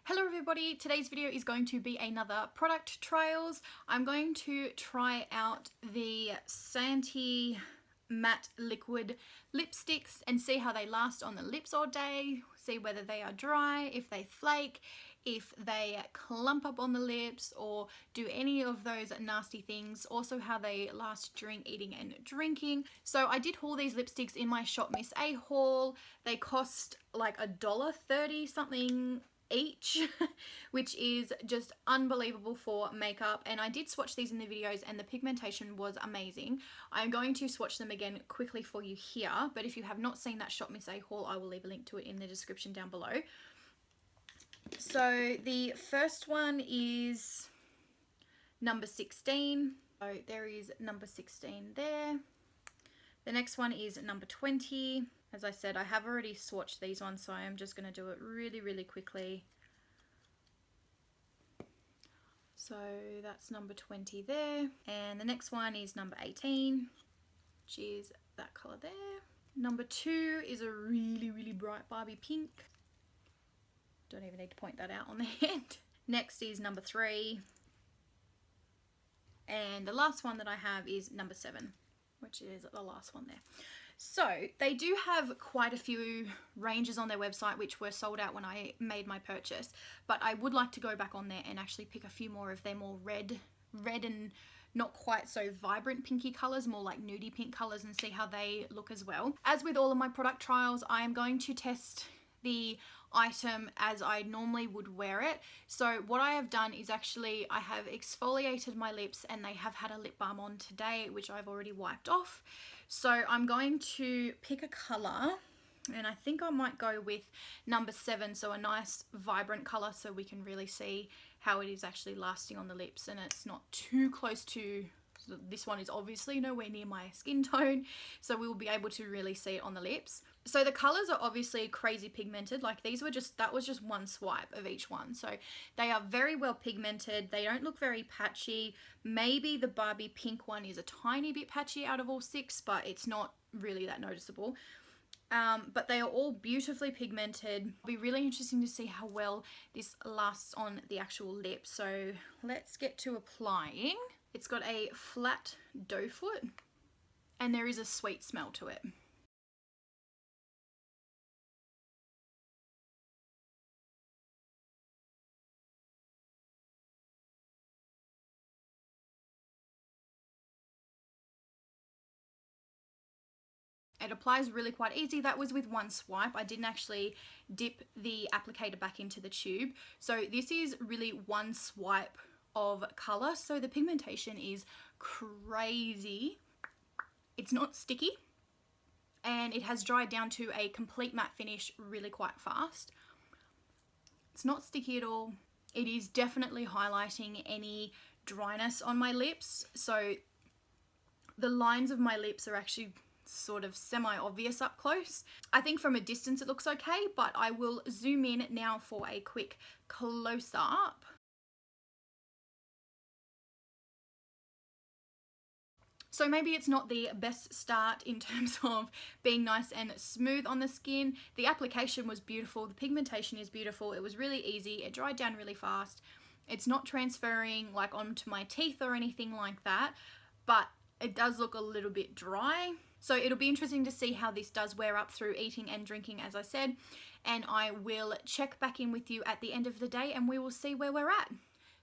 Hello everybody, today's video is going to be another product trials. I'm going to try out the Santee matte liquid lipsticks and see how they last on the lips all day, see whether they are dry, if they flake, if they clump up on the lips or do any of those nasty things, also how they last during eating and drinking. So I did haul these lipsticks in my Shop Miss A haul. They cost like $1.30 something each, which is just unbelievable for makeup, and I did swatch these in the videos and the pigmentation was amazing. I'm going to swatch them again quickly for you here, but if you have not seen that Shop Miss A haul, I will leave a link to it in the description down below. So the first one is number 16. So there is number 16 there. The next one is number 20. As I said, I have already swatched these ones, so I am just going to do it really quickly. So that's number 20 there. And the next one is number 18, which is that colour there. Number 2 is a really bright Barbie pink. Don't even need to point that out on the hand. Next is number 3. And the last one that I have is number 7, which is the last one there. So they do have quite a few ranges on their website which were sold out when I made my purchase, but I would like to go back on there and actually pick a few more of their more red and not quite so vibrant pinky colours, more like nudie pink colours, and see how they look as well. As with all of my product trials, I am going to test the item as I normally would wear it. So what I have done is actually I have exfoliated my lips and they have had a lip balm on today, which I've already wiped off. So I'm going to pick a colour, and I think I might go with number 7, so a nice vibrant colour so we can really see how it is actually lasting on the lips and it's not too close to, this one is obviously nowhere near my skin tone, so we will be able to really see it on the lips. So the colours are obviously crazy pigmented, like these were just, that was just one swipe of each one. So they are very well pigmented, they don't look very patchy. Maybe the Barbie pink one is a tiny bit patchy out of all 6, but it's not really that noticeable. But they are all beautifully pigmented. It'll be really interesting to see how well this lasts on the actual lip. So let's get to applying. It's got a flat doe foot and there is a sweet smell to it. It applies really quite easy. That was with one swipe. I didn't actually dip the applicator back into the tube. So this is really one swipe of colour. So the pigmentation is crazy. It's not sticky and it has dried down to a complete matte finish really quite fast. It's not sticky at all. It is definitely highlighting any dryness on my lips. So the lines of my lips are actually sort of semi-obvious up close. I think from a distance it looks okay, but I will zoom in now for a quick close-up. So maybe it's not the best start in terms of being nice and smooth on the skin. The application was beautiful, the pigmentation is beautiful, it was really easy, it dried down really fast. It's not transferring like onto my teeth or anything like that, but it does look a little bit dry. So it'll be interesting to see how this does wear up through eating and drinking, as I said, and I will check back in with you at the end of the day and we will see where we're at.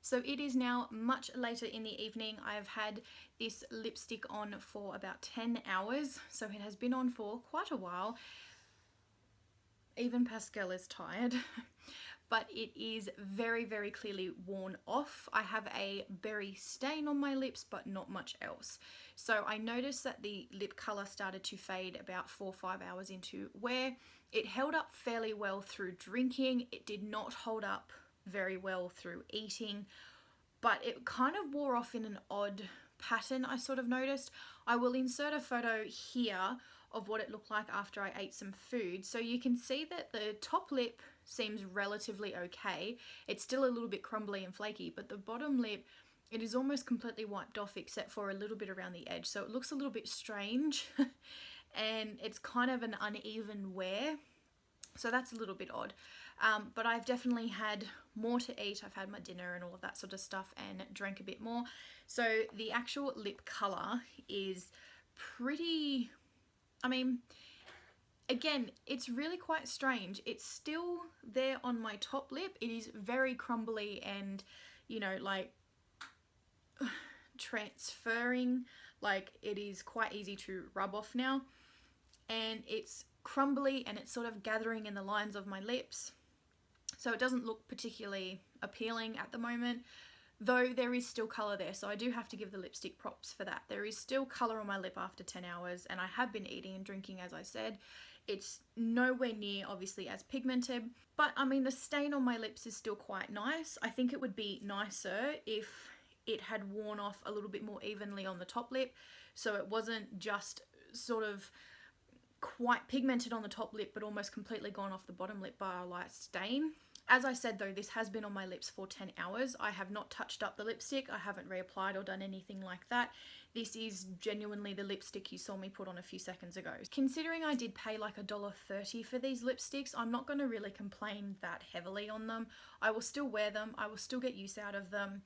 So it is now much later in the evening. I've had this lipstick on for about 10 hours, so it has been on for quite a while. Even Pascal is tired. But it is very clearly worn off. I have a berry stain on my lips, but not much else. So I noticed that the lip colour started to fade about 4 or 5 hours into wear. It held up fairly well through drinking. It did not hold up very well through eating, but it kind of wore off in an odd pattern I sort of noticed. I will insert a photo here of what it looked like after I ate some food. So you can see that the top lip seems relatively okay. It's still a little bit crumbly and flaky, but the bottom lip, it is almost completely wiped off except for a little bit around the edge. So it looks a little bit strange and it's kind of an uneven wear. So that's a little bit odd. but I've definitely had more to eat. I've had my dinner and all of that sort of stuff and drank a bit more. So the actual lip colour is pretty, I mean, again, it's really quite strange. It's still there on my top lip. It is very crumbly and, you know, like transferring. Like, it is quite easy to rub off now. And it's crumbly and it's sort of gathering in the lines of my lips. So it doesn't look particularly appealing at the moment, though there is still colour there. So I do have to give the lipstick props for that. There is still colour on my lip after 10 hours, and I have been eating and drinking, as I said. It's nowhere near, obviously, as pigmented, but I mean, the stain on my lips is still quite nice. I think it would be nicer if it had worn off a little bit more evenly on the top lip, so it wasn't just sort of quite pigmented on the top lip but almost completely gone off the bottom lip by a light stain. As I said though, this has been on my lips for 10 hours. I have not touched up the lipstick. I haven't reapplied or done anything like that. This is genuinely the lipstick you saw me put on a few seconds ago. Considering I did pay like $1.30 for these lipsticks, I'm not going to really complain that heavily on them. I will still wear them. I will still get use out of them.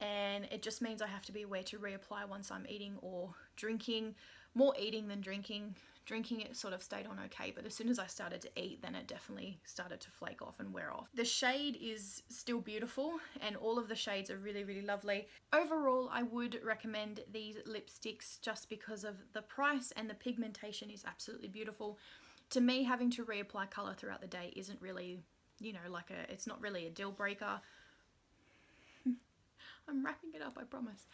And it just means I have to be aware to reapply once I'm eating or drinking. More eating than drinking. Drinking, it sort of stayed on okay, but as soon as I started to eat, then it definitely started to flake off and wear off. The shade is still beautiful, and all of the shades are really, really lovely. Overall, I would recommend these lipsticks just because of the price, and the pigmentation is absolutely beautiful. To me, having to reapply colour throughout the day isn't really, you know, like it's not really a deal breaker. I'm wrapping it up, I promise.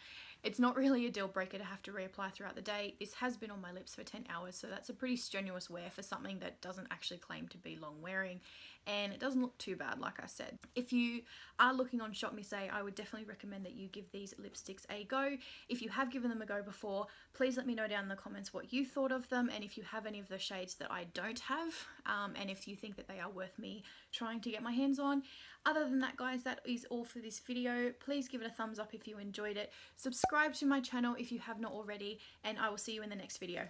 It's not really a deal breaker to have to reapply throughout the day. This has been on my lips for 10 hours, so that's a pretty strenuous wear for something that doesn't actually claim to be long wearing, and it doesn't look too bad, like I said. If you are looking on Shop Me Say, I would definitely recommend that you give these lipsticks a go. If you have given them a go before, please let me know down in the comments what you thought of them, and if you have any of the shades that I don't have, and if you think that they are worth me trying to get my hands on. Other than that, guys, that is all for this video. Please give it a thumbs up if you enjoyed it. Subscribe to my channel if you have not already, and I will see you in the next video.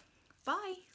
Bye!